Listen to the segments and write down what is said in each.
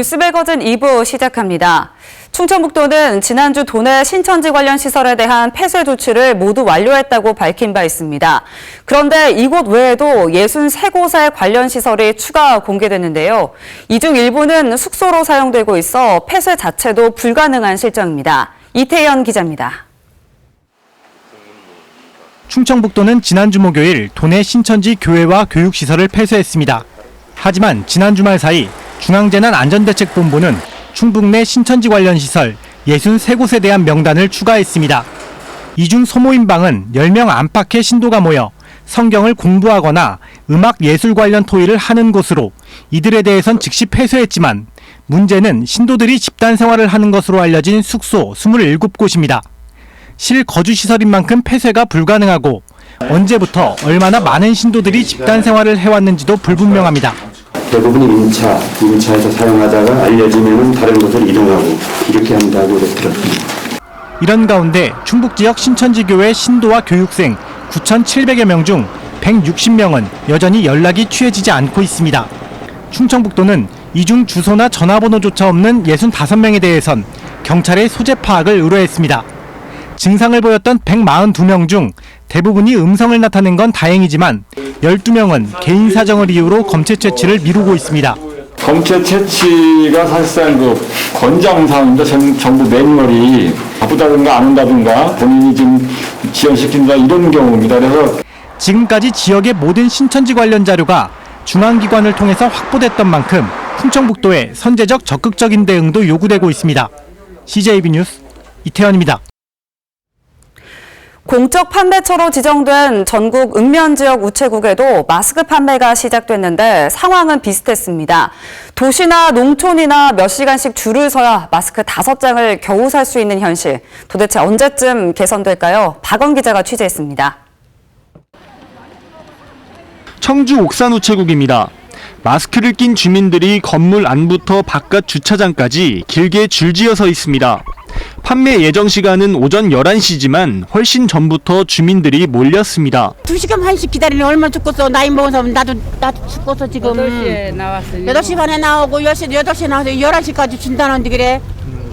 뉴스백어진 2부 시작합니다. 충청북도는 지난주 도내 신천지 관련 시설에 대한 폐쇄 조치를 모두 완료했다고 밝힌 바 있습니다. 그런데 이곳 외에도 63곳의 관련 시설이 추가 공개됐는데요. 이 중 일부는 숙소로 사용되고 있어 폐쇄 자체도 불가능한 실정입니다. 이태현 기자입니다. 충청북도는 지난주 목요일 도내 신천지 교회와 교육시설을 폐쇄했습니다. 하지만 지난 주말 사이 중앙재난안전대책본부는 충북 내 신천지 관련 시설 63곳에 대한 명단을 추가했습니다. 이 중 소모임방은 10명 안팎의 신도가 모여 성경을 공부하거나 음악 예술 관련 토의를 하는 곳으로 이들에 대해선 즉시 폐쇄했지만 문제는 신도들이 집단 생활을 하는 것으로 알려진 숙소 27곳입니다. 실거주시설인 만큼 폐쇄가 불가능하고 언제부터 얼마나 많은 신도들이 집단 생활을 해왔는지도 불분명합니다. 대부분이 임차에서 사용하다가 알려지면 다른 곳을 이동하고 이렇게 한다고 들었습니다. 이런 가운데 충북 지역 신천지교회 신도와 교육생 9,700여 명 중 160명은 여전히 연락이 취해지지 않고 있습니다. 충청북도는 이 중 주소나 전화번호조차 없는 65명에 대해선 경찰에 소재 파악을 의뢰했습니다. 증상을 보였던 142명 중 대부분이 음성을 나타낸 건 다행이지만 12명은 개인 사정을 이유로 검체 채취를 미루고 있습니다. 검체 채취가 사실상 권장사항입니다. 정부 매뉴얼이 바쁘다든가 안 온다든가 본인이 지금 지연시킨다 이런 경우입니다. 그래서 지금까지 지역의 모든 신천지 관련 자료가 중앙기관을 통해서 확보됐던 만큼 충청북도의 선제적 적극적인 대응도 요구되고 있습니다. CJB 뉴스 이태현입니다. 공적 판매처로 지정된 전국 읍면지역 우체국에도 마스크 판매가 시작됐는데 상황은 비슷했습니다. 도시나 농촌이나 몇 시간씩 줄을 서야 마스크 5장을 겨우 살 수 있는 현실. 도대체 언제쯤 개선될까요? 박원 기자가 취재했습니다. 청주 옥산 우체국입니다. 마스크를 낀 주민들이 건물 안부터 바깥 주차장까지 길게 줄지어 서 있습니다. 판매 예정 시간은 오전 11시지만 훨씬 전부터 주민들이 몰렸습니다. 2시간 반씩 기다리면 얼마나 죽겠어. 나이 먹은 사람 나도 죽겠어 지금. 8시에 나왔어요. 8시 반에 나오고 8시에 나와서 11시까지 준다는데 그래.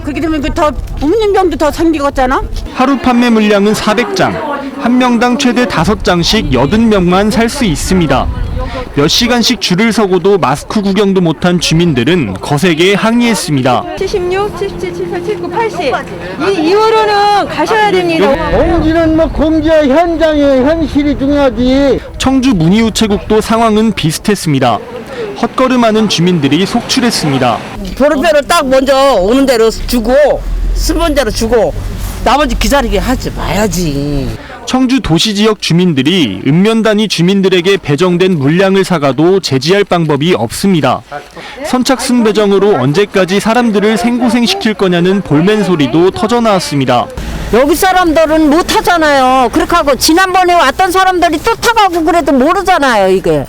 그렇게 되면 더 없는 병도 더 생기겠잖아. 하루 판매 물량은 400장. 한 명당 최대 5장씩 80명만 살 수 있습니다. 몇 시간씩 줄을 서고도 마스크 구경도 못한 주민들은 거세게 항의했습니다. 76, 77, 78, 79, 80. 이후로는 가셔야 됩니다. 공지는 공지와 현장의 현실이 중요하지. 청주 문의우체국도 상황은 비슷했습니다. 헛걸음하는 주민들이 속출했습니다. 도로표를 딱 먼저 오는 대로 주고 쓰는 대로 주고 나머지 기다리게 하지 마야지. 청주 도시지역 주민들이 읍면단위 주민들에게 배정된 물량을 사가도 제지할 방법이 없습니다. 선착순 배정으로 언제까지 사람들을 생고생시킬 거냐는 볼멘 소리도 터져나왔습니다. 여기 사람들은 못 하잖아요. 그렇게 하고 지난번에 왔던 사람들이 또 타가고 그래도 모르잖아요 이게.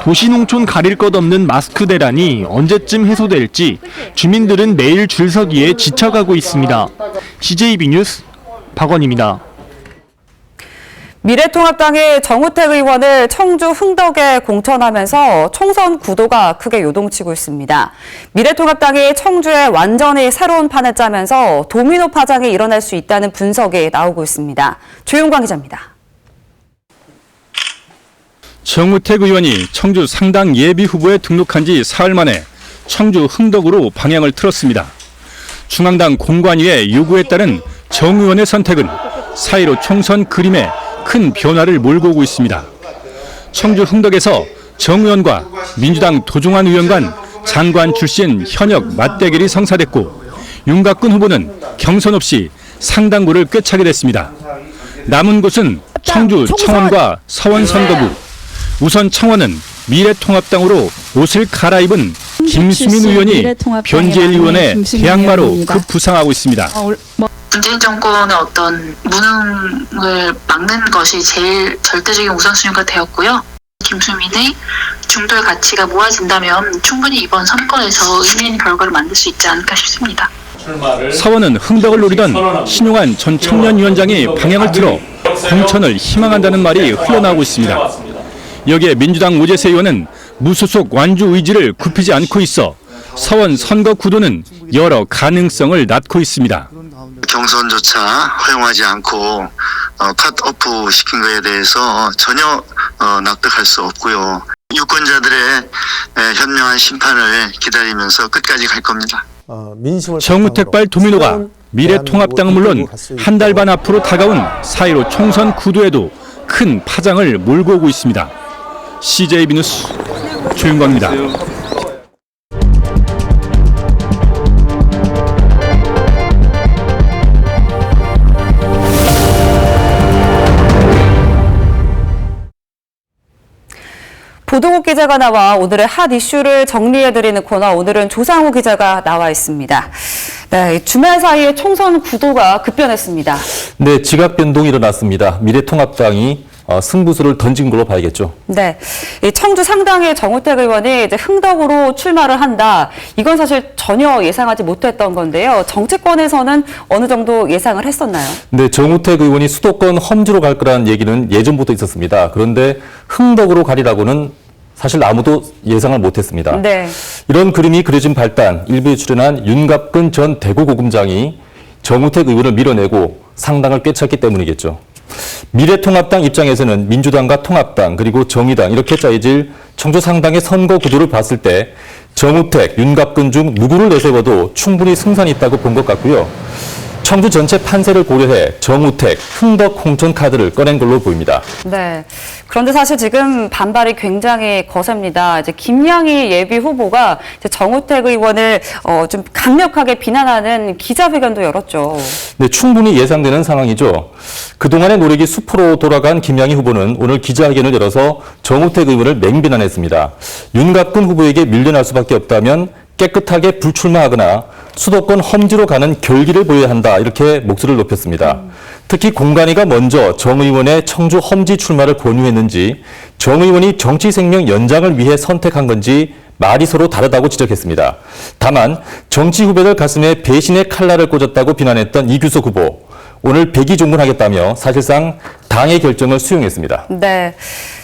도시농촌 가릴 것 없는 마스크 대란이 언제쯤 해소될지 주민들은 매일 줄서기에 지쳐가고 있습니다. CJB 뉴스 박원입니다. 미래통합당이 정우택 의원을 청주 흥덕에 공천하면서 총선 구도가 크게 요동치고 있습니다. 미래통합당이 청주에 완전히 새로운 판을 짜면서 도미노 파장이 일어날 수 있다는 분석이 나오고 있습니다. 조용광 기자입니다. 정우택 의원이 청주 상당 예비 후보에 등록한 지 사흘 만에 청주 흥덕으로 방향을 틀었습니다. 중앙당 공관위의 요구에 따른 정 의원의 선택은 4.15 총선 그림에 큰 변화를 몰고 오고 있습니다. 청주 흥덕에서 정 의원과 민주당 도종환 의원 간 장관 출신 현역 맞대결이 성사됐고 윤곽근 후보는 경선 없이 상당구를 꿰차게 됐습니다. 남은 곳은 청주 청원과 서원 선거구. 우선 청원은 미래통합당으로 옷을 갈아입은 김수민 의원이 변재일 의원의 대항마로 급부상하고 있습니다. 문재인 정권의 어떤 무능을 막는 것이 제일 절대적인 우선순위가 되었고요. 김수민의 중도의 가치가 모아진다면 충분히 이번 선거에서 의미 있는 결과를 만들 수 있지 않을까 싶습니다. 서원은 흥덕을 노리던 신용환 전 청년위원장이 방향을 틀어 공천을 희망한다는 말이 흘러나오고 있습니다. 여기에 민주당 오재세 의원은 무소속 완주 의지를 굽히지 않고 있어 서원 선거 구도는 여러 가능성을 낳고 있습니다. 경선조차 허용하지 않고 컷오프 시킨 것에 대해서 전혀 납득할 수 없고요. 유권자들의 현명한 심판을 기다리면서 끝까지 갈 겁니다. 정우택발 도미노가 미래통합당은 물론 한 달 반 앞으로 다가온 4.15 총선 구도에도 큰 파장을 몰고 오고 있습니다. CJB 뉴스 조윤광입니다. 보도국 기자가 나와 오늘의 핫 이슈를 정리해드리는 코너, 오늘은 조상우 기자가 나와 있습니다. 네, 주말 사이에 총선 구도가 급변했습니다. 네, 지각 변동이 일어났습니다. 미래통합당이 승부수를 던진 걸로 봐야겠죠. 네, 이 청주 상당의 정우택 의원이 이제 흥덕으로 출마를 한다. 이건 사실 전혀 예상하지 못했던 건데요. 정치권에서는 어느 정도 예상을 했었나요? 네, 정우택 의원이 수도권 험지로 갈 거라는 얘기는 예전부터 있었습니다. 그런데 흥덕으로 가리라고는 사실 아무도 예상을 못했습니다. 네. 이런 그림이 그려진 발단, 일부에 출연한 윤갑근 전 대구고검장이 정우택 의원을 밀어내고 상당을 꿰찼기 때문이겠죠. 미래통합당 입장에서는 민주당과 통합당 그리고 정의당 이렇게 짜여질 청주 상당의 선거 구도를 봤을 때 정우택, 윤갑근 중 누구를 내세워도 충분히 승산이 있다고 본 것 같고요. 청주 전체 판세를 고려해 정우택, 흥덕 홍천 카드를 꺼낸 걸로 보입니다. 네. 그런데 사실 지금 반발이 굉장히 거셉니다. 이제 김양희 예비 후보가 이제 정우택 의원을 좀 강력하게 비난하는 기자회견도 열었죠. 네, 충분히 예상되는 상황이죠. 그동안의 노력이 수포로 돌아간 김양희 후보는 오늘 기자회견을 열어서 정우택 의원을 맹비난했습니다. 윤갑근 후보에게 밀려날 수밖에 없다면 깨끗하게 불출마하거나 수도권 험지로 가는 결기를 보여야 한다, 이렇게 목소리를 높였습니다. 특히 공관위가 먼저 정 의원의 청주 험지 출마를 권유했는지 정 의원이 정치 생명 연장을 위해 선택한 건지 말이 서로 다르다고 지적했습니다. 다만 정치 후배들 가슴에 배신의 칼날을 꽂았다고 비난했던 이규석 후보, 오늘 백의종군하겠다며 사실상 당의 결정을 수용했습니다. 네.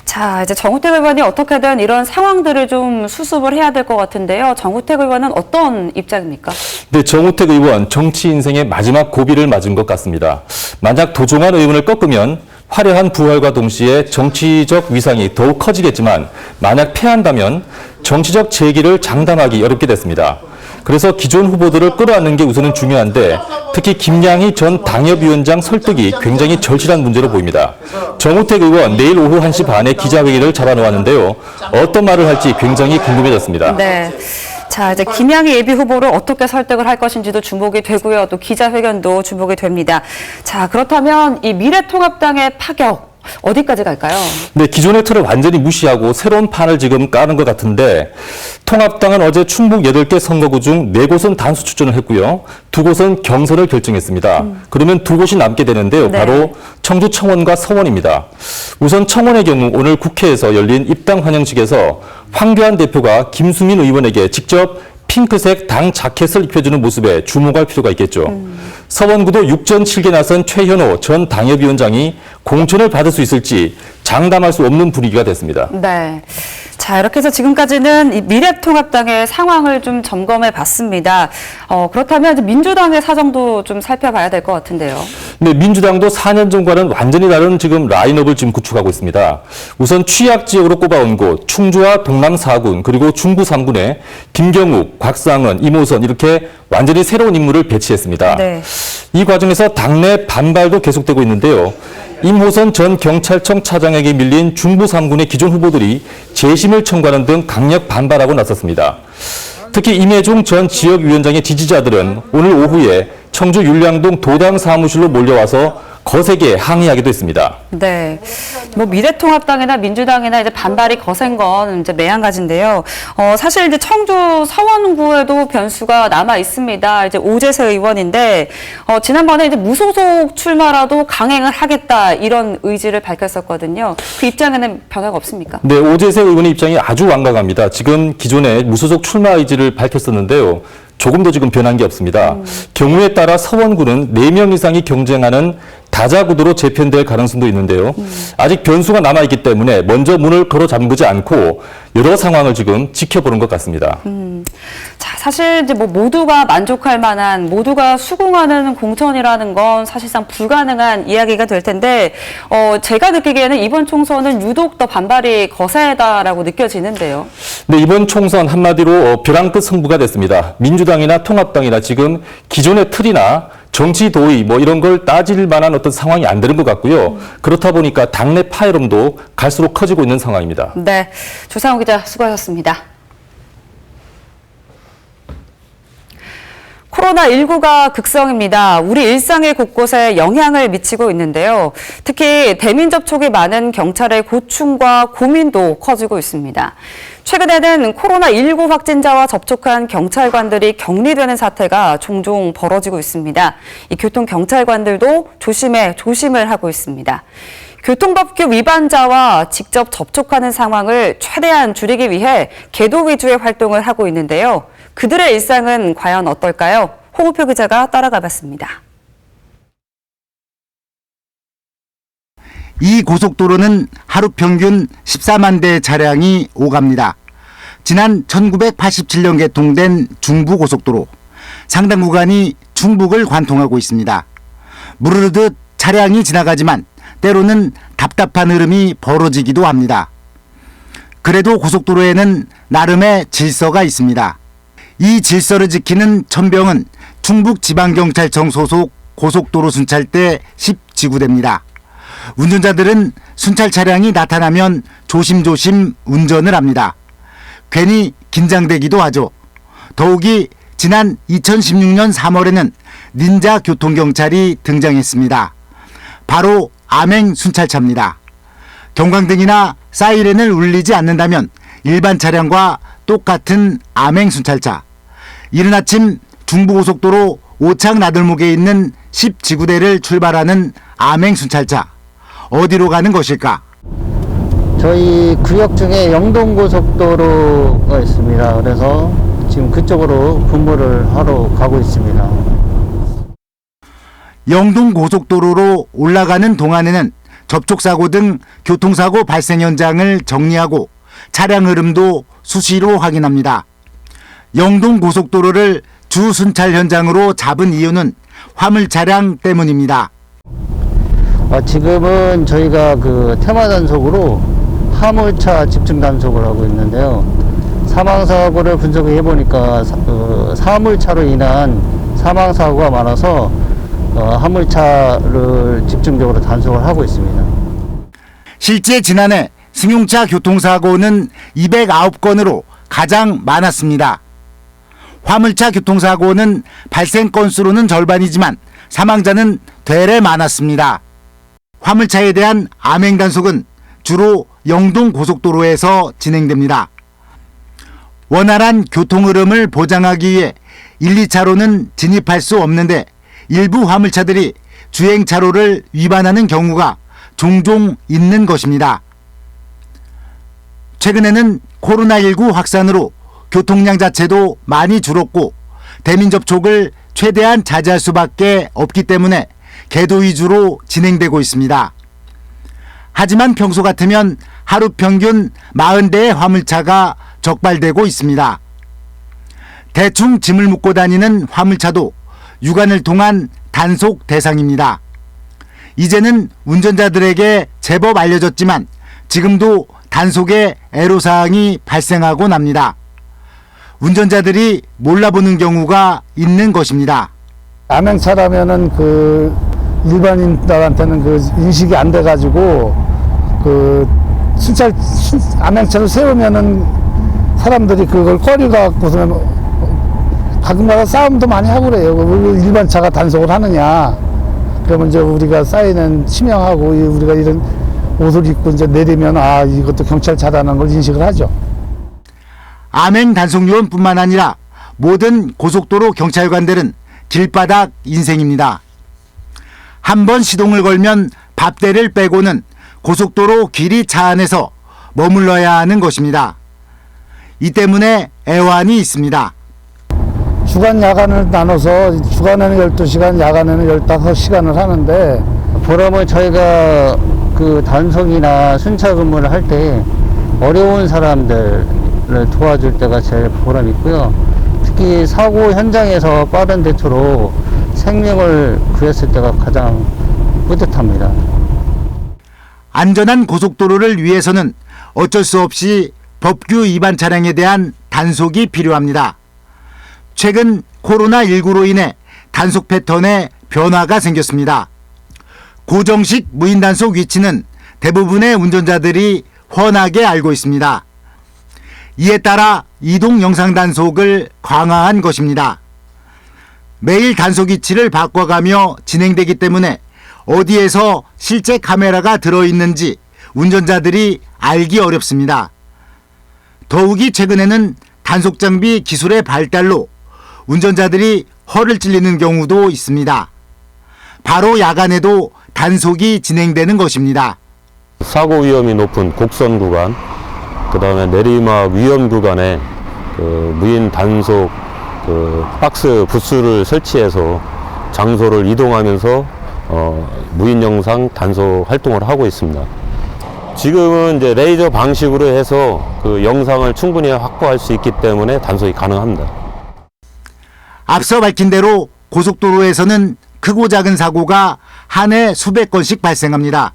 자, 이제 정우택 의원이 어떻게든 이런 상황들을 좀 수습을 해야 될 것 같은데요. 정우택 의원은 어떤 입장입니까? 네, 정우택 의원 정치 인생의 마지막 고비를 맞은 것 같습니다. 만약 도종환 의원을 꺾으면 화려한 부활과 동시에 정치적 위상이 더욱 커지겠지만 만약 패한다면 정치적 재기를 장담하기 어렵게 됐습니다. 그래서 기존 후보들을 끌어안는 게 우선은 중요한데 특히 김양희 전 당협위원장 설득이 굉장히 절실한 문제로 보입니다. 정우택 의원 내일 오후 1시 반에 기자회견을 잡아놓았는데요. 어떤 말을 할지 굉장히 궁금해졌습니다. 네. 자, 이제 김양희 예비 후보를 어떻게 설득을 할 것인지도 주목이 되고요. 또 기자회견도 주목이 됩니다. 자, 그렇다면 이 미래통합당의 파격, 어디까지 갈까요? 네, 기존의 틀을 완전히 무시하고 새로운 판을 지금 까는 것 같은데 통합당은 어제 충북 8개 선거구 중 4곳은 단수 추천을 했고요. 2곳은 경선을 결정했습니다. 그러면 2곳이 남게 되는데요. 네. 바로 청주 청원과 서원입니다. 우선 청원의 경우 오늘 국회에서 열린 입당 환영식에서 황교안 대표가 김수민 의원에게 직접 핑크색 당 자켓을 입혀주는 모습에 주목할 필요가 있겠죠. 서원구도 6전 7개 나선 최현호 전 당협위원장이 공천을 받을 수 있을지 장담할 수 없는 분위기가 됐습니다. 네. 자, 이렇게 해서 지금까지는 이 미래통합당의 상황을 좀 점검해 봤습니다. 그렇다면 이제 민주당의 사정도 좀 살펴봐야 될 것 같은데요. 네, 민주당도 4년 전과는 완전히 다른 지금 라인업을 지금 구축하고 있습니다. 우선 취약 지역으로 꼽아온 곳, 충주와 동남 4군, 그리고 중부 3군에 김경욱, 곽상은, 이모선 이렇게 완전히 새로운 인물을 배치했습니다. 네. 이 과정에서 당내 반발도 계속되고 있는데요. 임호선 전 경찰청 차장에게 밀린 중부 3군의 기존 후보들이 재심을 청구하는 등 강력 반발하고 나섰습니다. 특히 임혜중 전 지역위원장의 지지자들은 오늘 오후에 청주 율량동 도당 사무실로 몰려와서 거세게 항의하기도 했습니다. 네. 뭐 미래통합당이나 민주당이나 이제 반발이 거센 건 이제 매한가지인데요. 사실 이제 청주 서원구에도 변수가 남아 있습니다. 이제 오재세 의원인데 지난번에 이제 무소속 출마라도 강행을 하겠다 이런 의지를 밝혔었거든요. 그 입장에는 변화가 없습니까? 네, 오재세 의원의 입장이 아주 완강합니다. 지금 기존에 무소속 출마 의지를 밝혔었는데요. 조금 더 지금 변한 게 없습니다. 경우에 따라 서원구는 4명 이상이 경쟁하는 다자구도로 재편될 가능성도 있는데요. 아직 변수가 남아있기 때문에 먼저 문을 걸어 잠그지 않고 여러 상황을 지금 지켜보는 것 같습니다. 자, 사실 이제 뭐 모두가 만족할 만한, 모두가 수긍하는 공천이라는 건 사실상 불가능한 이야기가 될 텐데, 제가 느끼기에는 이번 총선은 유독 더 반발이 거세다라고 느껴지는데요. 네, 이번 총선 한마디로 벼랑 끝 승부가 됐습니다. 민주당이나 통합당이나 지금 기존의 틀이나 정치 도의 뭐 이런 걸 따질 만한 어떤 상황이 안 되는 것 같고요. 그렇다 보니까 당내 파열음도 갈수록 커지고 있는 상황입니다. 네, 조상우 기자 수고하셨습니다. 코로나19가 극성입니다. 우리 일상의 곳곳에 영향을 미치고 있는데요. 특히 대민 접촉이 많은 경찰의 고충과 고민도 커지고 있습니다. 최근에는 코로나19 확진자와 접촉한 경찰관들이 격리되는 사태가 종종 벌어지고 있습니다. 이 교통경찰관들도 조심을 하고 있습니다. 교통법규 위반자와 직접 접촉하는 상황을 최대한 줄이기 위해 계도 위주의 활동을 하고 있는데요. 그들의 일상은 과연 어떨까요? 홍우표 기자가 따라가 봤습니다. 이 고속도로는 하루 평균 14만 대의 차량이 오갑니다. 지난 1987년 개통된 중부고속도로. 상당 구간이 충북을 관통하고 있습니다. 무르르듯 차량이 지나가지만 때로는 답답한 흐름이 벌어지기도 합니다. 그래도 고속도로에는 나름의 질서가 있습니다. 이 질서를 지키는 천병은 충북지방경찰청 소속 고속도로 순찰대 10지구대입니다. 운전자들은 순찰 차량이 나타나면 조심조심 운전을 합니다. 괜히 긴장되기도 하죠. 더욱이 지난 2016년 3월에는 닌자 교통경찰이 등장했습니다. 바로 암행 순찰차입니다. 경광등이나 사이렌을 울리지 않는다면 일반 차량과 똑같은 암행 순찰차. 이른 아침 중부고속도로 오창 나들목에 있는 10지구대를 출발하는 암행 순찰차. 어디로 가는 것일까? 저희 구역 중에 영동고속도로가 있습니다. 그래서 지금 그쪽으로 근무를 하러 가고 있습니다. 영동고속도로로 올라가는 동안에는 접촉사고 등 교통사고 발생 현장을 정리하고 차량 흐름도 수시로 확인합니다. 영동고속도로를 주 순찰 현장으로 잡은 이유는 화물 차량 때문입니다. 지금은 저희가 그 테마 단속으로 화물차 집중 단속을 하고 있는데요. 사망사고를 분석해 보니까 화물차로 인한 사망사고가 많아서 화물차를 집중적으로 단속을 하고 있습니다. 실제 지난해 승용차 교통사고는 209건으로 가장 많았습니다. 화물차 교통사고는 발생 건수로는 절반이지만 사망자는 되레 많았습니다. 화물차에 대한 암행 단속은 주로 영동고속도로에서 진행됩니다. 원활한 교통 흐름을 보장하기 위해 1, 2차로는 진입할 수 없는데 일부 화물차들이 주행차로를 위반하는 경우가 종종 있는 것입니다. 최근에는 코로나19 확산으로 교통량 자체도 많이 줄었고 대민 접촉을 최대한 자제할 수밖에 없기 때문에 계도 위주로 진행되고 있습니다. 하지만 평소 같으면 하루 평균 40대의 화물차가 적발되고 있습니다. 대충 짐을 싣고 다니는 화물차도 유관을 통한 단속 대상입니다. 이제는 운전자들에게 제법 알려졌지만 지금도 단속에 애로사항이 발생하곤 합니다. 운전자들이 몰라보는 경우가 있는 것입니다. 암행차라면은 그 일반인들한테는 그 인식이 안 돼가지고 그 암행차를 세우면은 사람들이 그걸 꺼려 갖고서는 가끔가다 싸움도 많이 하고 그래요. 왜 일반 차가 단속을 하느냐. 그러면 이제 우리가 사인은 치명하고 우리가 이런 옷을 입고 이제 내리면 이것도 경찰차라는 걸 인식을 하죠. 암행 단속 요원뿐만 아니라 모든 고속도로 경찰관들은 길바닥 인생입니다. 한 번 시동을 걸면 밥대를 빼고는 고속도로 길이 차 안에서 머물러야 하는 것입니다. 이 때문에 애환이 있습니다. 주간 야간을 나눠서 주간에는 12시간, 야간에는 15시간을 하는데 보람을 저희가 그 단속이나 순찰 근무를 할 때 어려운 사람들을 도와줄 때가 제일 보람 있고요. 특히 사고 현장에서 빠른 대처로 생명을 구했을 때가 가장 뿌듯합니다. 안전한 고속도로를 위해서는 어쩔 수 없이 법규 위반 차량에 대한 단속이 필요합니다. 최근 코로나19로 인해 단속 패턴에 변화가 생겼습니다. 고정식 무인 단속 위치는 대부분의 운전자들이 훤하게 알고 있습니다. 이에 따라 이동 영상 단속을 강화한 것입니다. 매일 단속 위치를 바꿔가며 진행되기 때문에 어디에서 실제 카메라가 들어있는지 운전자들이 알기 어렵습니다. 더욱이 최근에는 단속 장비 기술의 발달로 운전자들이 허를 찔리는 경우도 있습니다. 바로 야간에도 단속이 진행되는 것입니다. 사고 위험이 높은 곡선 구간, 그 다음에 내리막 위험 구간에 무인 단속 박스 부스를 설치해서 장소를 이동하면서 무인 영상 단속 활동을 하고 있습니다. 지금은 이제 레이저 방식으로 해서 그 영상을 충분히 확보할 수 있기 때문에 단속이 가능합니다. 앞서 밝힌 대로 고속도로에서는 크고 작은 사고가 한 해 수백 건씩 발생합니다.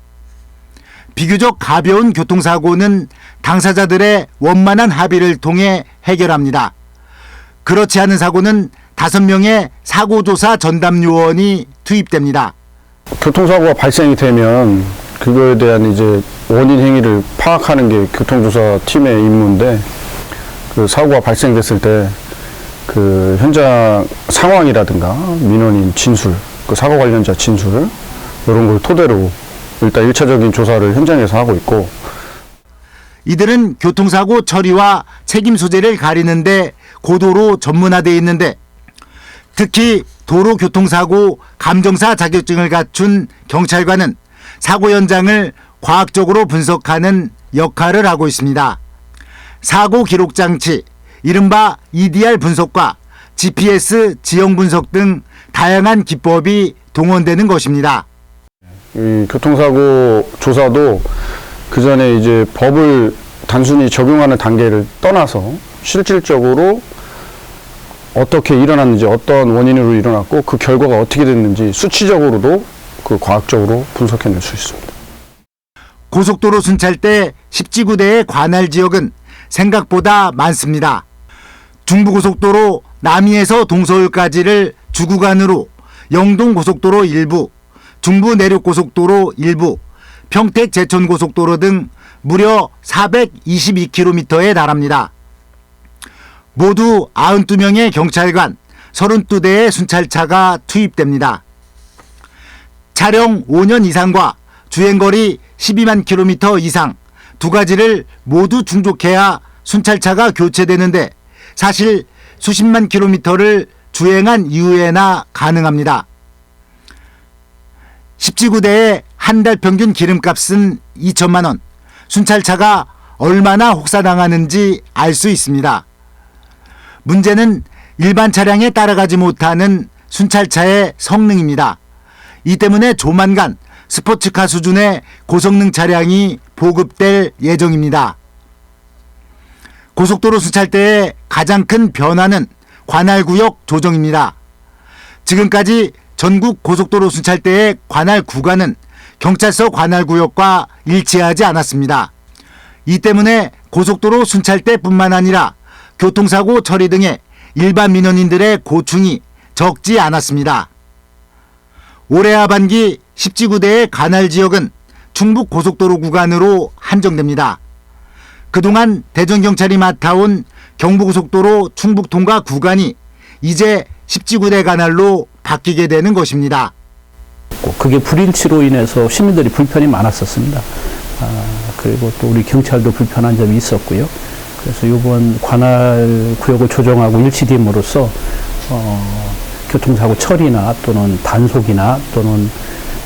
비교적 가벼운 교통사고는 당사자들의 원만한 합의를 통해 해결합니다. 그렇지 않은 사고는 5명의 사고조사 전담 요원이 투입됩니다. 교통사고가 발생이 되면 그거에 대한 이제 원인 행위를 파악하는 게 교통조사 팀의 임무인데, 그 사고가 발생됐을 때 그 현장 상황이라든가 민원인 진술, 그 사고 관련자 진술 이런 걸 토대로 일단 1차적인 조사를 현장에서 하고 있고, 이들은 교통사고 처리와 책임 소재를 가리는데 고도로 전문화되어 있는데, 특히 도로교통사고 감정사 자격증을 갖춘 경찰관은 사고 현장을 과학적으로 분석하는 역할을 하고 있습니다. 사고 기록 장치, 이른바 EDR 분석과 GPS 지형 분석 등 다양한 기법이 동원되는 것입니다. 이 교통사고 조사도 그 전에 이제 법을 단순히 적용하는 단계를 떠나서 실질적으로 어떻게 일어났는지, 어떤 원인으로 일어났고 그 결과가 어떻게 됐는지 수치적으로도 그 과학적으로 분석해낼 수 있습니다. 고속도로 순찰대 10지구대의 관할 지역은 생각보다 많습니다. 중부고속도로 남이에서 동서울까지를 주구간으로 영동고속도로 일부, 중부내륙고속도로 일부, 평택 제천고속도로 등 무려 422km에 달합니다. 모두 92명의 경찰관, 32대의 순찰차가 투입됩니다. 차량 5년 이상과 주행거리 12만 km 이상 두 가지를 모두 충족해야 순찰차가 교체되는데, 사실 수십만 킬로미터를 주행한 이후에나 가능합니다. 10지구대의 한 달 평균 기름값은 2천만 원, 순찰차가 얼마나 혹사당하는지 알 수 있습니다. 문제는 일반 차량에 따라가지 못하는 순찰차의 성능입니다. 이 때문에 조만간 스포츠카 수준의 고성능 차량이 보급될 예정입니다. 고속도로 순찰대의 가장 큰 변화는 관할구역 조정입니다. 지금까지 전국 고속도로 순찰대의 관할 구간은 경찰서 관할구역과 일치하지 않았습니다. 이 때문에 고속도로 순찰대뿐만 아니라 교통사고 처리 등의 일반 민원인들의 고충이 적지 않았습니다. 올해 하반기 10지구대의 관할 지역은 충북 고속도로 구간으로 한정됩니다. 그동안 대전경찰이 맡아온 경부고속도로 충북 통과 구간이 이제 10지구대 관할로 바뀌게 되는 것입니다. 그게 불일치로 인해서 시민들이 불편이 많았었습니다. 그리고 또 우리 경찰도 불편한 점이 있었고요. 그래서 이번 관할 구역을 조정하고 일치됨으로써 교통사고 처리나 또는 단속이나 또는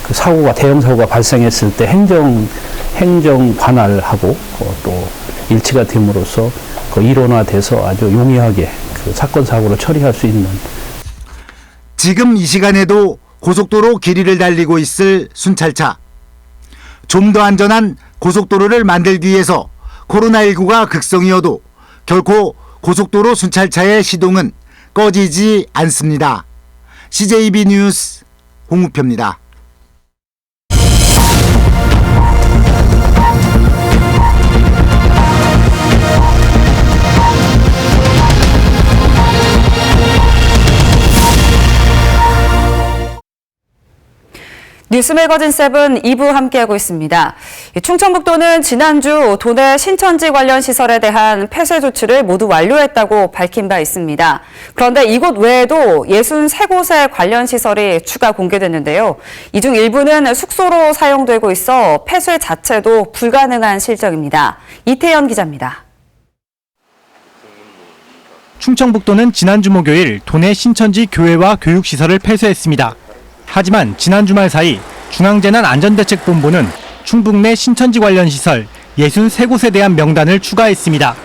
그 대형 사고가 발생했을 때 행정 관할하고 또 일치가 됨으로써 그 일원화돼서 아주 용이하게 그 사건 사고를 처리할 수 있는. 지금 이 시간에도 고속도로 길이를 달리고 있을 순찰차. 좀 더 안전한 고속도로를 만들기 위해서 코로나19가 극성이어도 결코 고속도로 순찰차의 시동은 꺼지지 않습니다. CJB 뉴스 홍우표입니다. 뉴스 매거진 7 2부 함께하고 있습니다. 충청북도는 지난주 도내 신천지 관련 시설에 대한 폐쇄 조치를 모두 완료했다고 밝힌 바 있습니다. 그런데 이곳 외에도 63곳의 관련 시설이 추가 공개됐는데요. 이 중 일부는 숙소로 사용되고 있어 폐쇄 자체도 불가능한 실정입니다. 이태현 기자입니다. 충청북도는 지난주 목요일 도내 신천지 교회와 교육시설을 폐쇄했습니다. 하지만 지난 주말 사이 중앙재난안전대책본부는 충북 내 신천지 관련 시설 63곳에 대한 명단을 추가했습니다.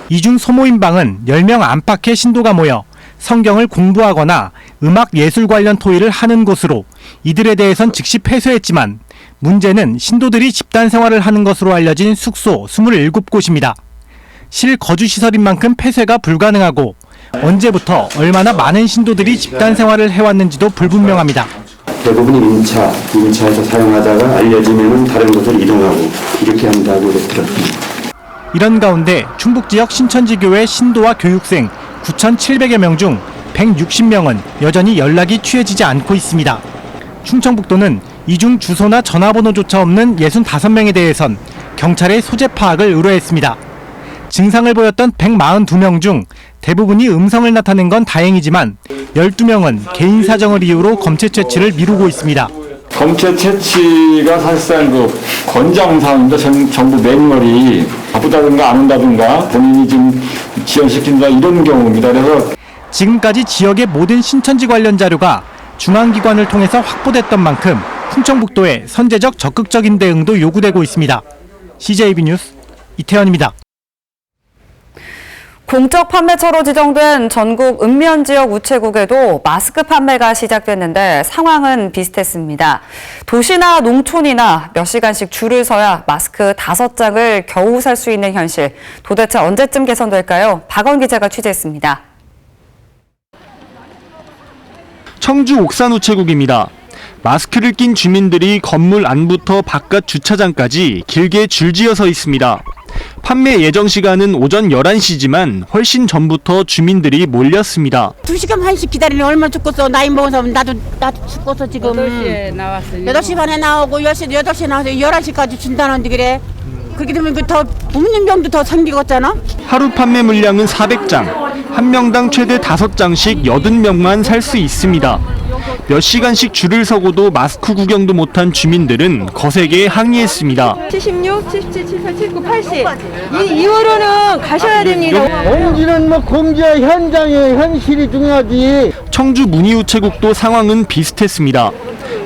이 중 소모임방은 10명 안팎의 신도가 모여 성경을 공부하거나 음악 예술 관련 토의를 하는 곳으로 이들에 대해선 즉시 폐쇄했지만 문제는 신도들이 집단 생활을 하는 것으로 알려진 숙소 27곳입니다. 실거주시설인 만큼 폐쇄가 불가능하고 언제부터 얼마나 많은 신도들이 집단 생활을 해왔는지도 불분명합니다. 대부분이 임차에서 사용하다가 알려지면 다른 곳으로 이동하고 이렇게 한다고 들었습니다. 이런 가운데 충북 지역 신천지교회 신도와 교육생 9,700여 명 중 160명은 여전히 연락이 취해지지 않고 있습니다. 충청북도는 이 중 주소나 전화번호조차 없는 65명에 대해선 경찰에 소재 파악을 의뢰했습니다. 증상을 보였던 142명 중 대부분이 음성을 나타낸 건 다행이지만 12명은 개인 사정을 이유로 검체 채취를 미루고 있습니다. 검체 채취가 사실상 그 권장사항입니다. 정부 매뉴얼이 바쁘다든가 안 온다든가 본인이 지금 지연시킨다 이런 경우입니다. 그래서 지금까지 지역의 모든 신천지 관련 자료가 중앙기관을 통해서 확보됐던 만큼 충청북도의 선제적 적극적인 대응도 요구되고 있습니다. CJB 뉴스 이태현입니다. 공적 판매처로 지정된 전국 읍면지역 우체국에도 마스크 판매가 시작됐는데 상황은 비슷했습니다. 도시나 농촌이나 몇 시간씩 줄을 서야 마스크 5장을 겨우 살 수 있는 현실. 도대체 언제쯤 개선될까요? 박원 기자가 취재했습니다. 청주 옥산우체국입니다. 마스크를 낀 주민들이 건물 안부터 바깥 주차장까지 길게 줄지어 서 있습니다. 판매 예정 시간은 오전 11시지만 훨씬 전부터 주민들이 몰렸습니다. 2시간 1시 기다리면 얼마나 죽겠어. 나이 먹은 사람 나도 죽겠어 지금. 8시에 나왔어요. 8시 반에 나오고 8시에 나와서 11시까지 준다는데 그래. 그렇게 되면 더 먹는 병도 더 생기겠잖아. 하루 판매 물량은 400장. 한 명당 최대 5장씩 80명만 살 수 있습니다. 몇 시간씩 줄을 서고도 마스크 구경도 못한 주민들은 거세게 항의했습니다. 76, 77, 78, 79, 80. 이 이후로는 가셔야 됩니다. 공지는 공지와 현장의 현실이 중요하지. 청주 문희우체국도 상황은 비슷했습니다.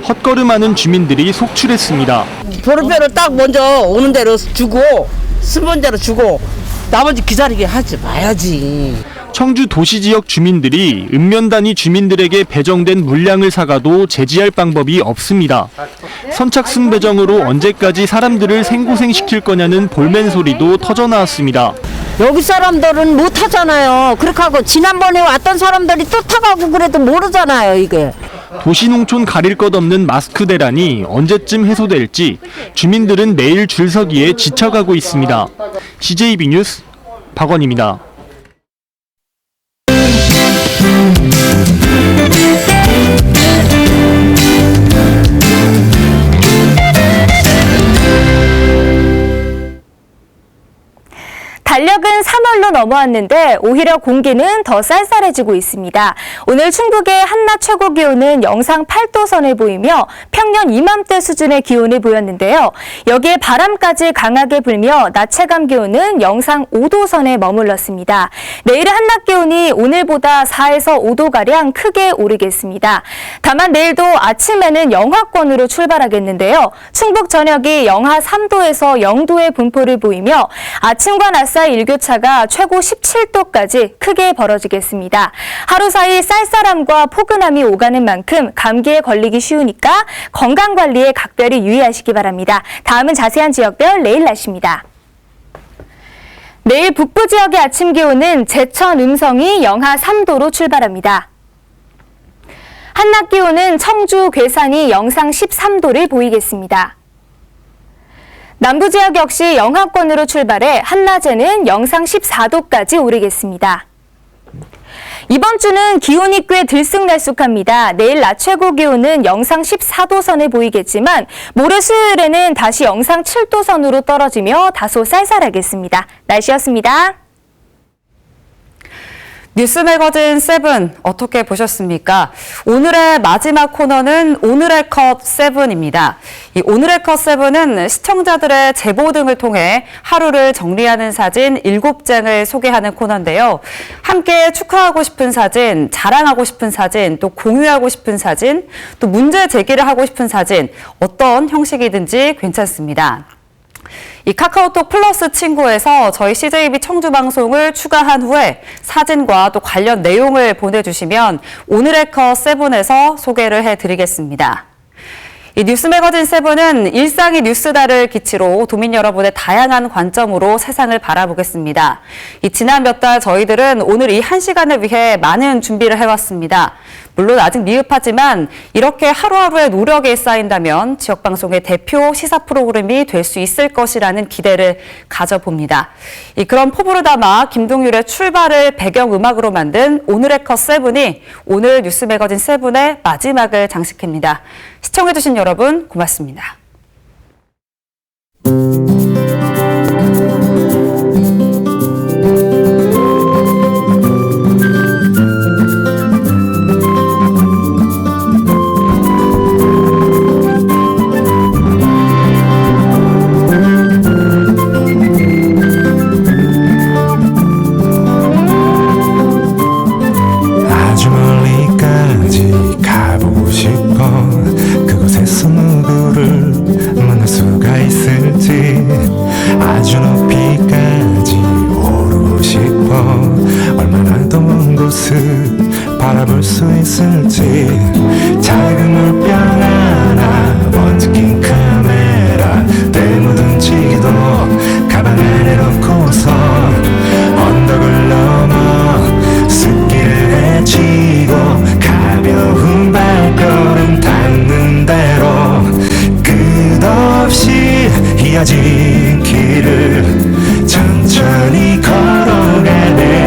헛걸음하는 주민들이 속출했습니다. 도로표를 딱 먼저 오는 대로 주고 순번대로 주고 나머지 기다리게 하지 마야지. 청주 도시지역 주민들이 읍면단위 주민들에게 배정된 물량을 사가도 제지할 방법이 없습니다. 선착순 배정으로 언제까지 사람들을 생고생시킬 거냐는 볼멘 소리도 터져나왔습니다. 여기 사람들은 못 타잖아요. 그렇게 하고 지난번에 왔던 사람들이 또 타가고 그래도 모르잖아요 이게. 도시농촌 가릴 것 없는 마스크 대란이 언제쯤 해소될지 주민들은 매일 줄서기에 지쳐가고 있습니다. CJB 뉴스 박원입니다. 달력은 3월로 넘어왔는데 오히려 공기는 더 쌀쌀해지고 있습니다. 오늘 충북의 한낮 최고 기온은 영상 8도선에 보이며 평년 이맘때 수준의 기온을 보였는데요. 여기에 바람까지 강하게 불며 낮 체감 기온은 영상 5도선에 머물렀습니다. 내일은 한낮 기온이 오늘보다 4에서 5도가량 크게 오르겠습니다. 다만 내일도 아침에는 영하권으로 출발하겠는데요. 충북 전역이 영하 3도에서 0도의 분포를 보이며 아침과 낮 사이 일교차가 최고 17도까지 크게 벌어지겠습니다. 하루 사이 쌀쌀함과 포근함이 오가는 만큼 감기에 걸리기 쉬우니까 건강관리에 각별히 유의하시기 바랍니다. 다음은 자세한 지역별 내일 날씨입니다. 내일 북부 지역의 아침 기온은 제천 음성이 영하 3도로 출발합니다. 한낮 기온은 청주 괴산이 영상 13도를 보이겠습니다. 남부 지역 역시 영하권으로 출발해 한낮에는 영상 14도까지 오르겠습니다. 이번 주는 기온이 꽤 들쑥날쑥합니다. 내일 낮 최고 기온은 영상 14도 선에 보이겠지만 모레 수요일에는 다시 영상 7도 선으로 떨어지며 다소 쌀쌀하겠습니다. 날씨였습니다. 뉴스 매거진 7 어떻게 보셨습니까? 오늘의 마지막 코너는 오늘의 컷 7입니다. 이 오늘의 컷 7은 시청자들의 제보 등을 통해 하루를 정리하는 사진 7장을 소개하는 코너인데요. 함께 축하하고 싶은 사진, 자랑하고 싶은 사진, 또 공유하고 싶은 사진, 또 문제 제기를 하고 싶은 사진, 어떤 형식이든지 괜찮습니다. 이 카카오톡 플러스 친구에서 저희 CJB 청주 방송을 추가한 후에 사진과 또 관련 내용을 보내주시면 오늘의 컷 7에서 소개를 해드리겠습니다. 이 뉴스 매거진 7은 일상이 뉴스다를 기치로 도민 여러분의 다양한 관점으로 세상을 바라보겠습니다. 이 지난 몇 달 저희들은 오늘 이 1시간을 위해 많은 준비를 해왔습니다. 물론 아직 미흡하지만 이렇게 하루하루의 노력이 쌓인다면 지역방송의 대표 시사 프로그램이 될 수 있을 것이라는 기대를 가져봅니다. 그런 포부를 담아 김동률의 출발을 배경음악으로 만든 오늘의 컷 7이 오늘 뉴스 매거진 7의 마지막을 장식합니다. 시청해주신 여러분 고맙습니다. 아주 멀리까지 가보고 싶어. 그곳에서 누구를 만날 수가 있을지. 아주 높이까지 오르고 싶어. 얼마나 더 먼 곳을 바라볼 수 있을지. 작은 물병 하나, 먼지 낀 카메라, 때 묻은 지도 가방 안에 넣고서 언덕을 넘어 숲길을 헤치고 가벼운 발걸음 닿는 대로 끝없이 이어진 길을 천천히 걸어가네.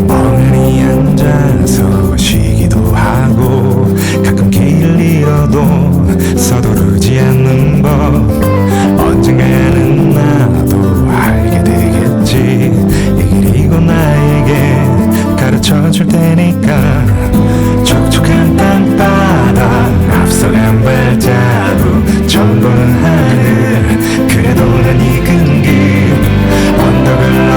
멍하니 앉아서 쉬기도 하고 가끔 길을 잃어도 서두르지 않는 법. 언젠가는 나도 알게 되겠지. 이 길이 곧 나에게 가르쳐줄 테니까. 촉촉한 땅바닥 앞서간 발자국 전 보는 하늘. 그래도 난 익은 길 언덕을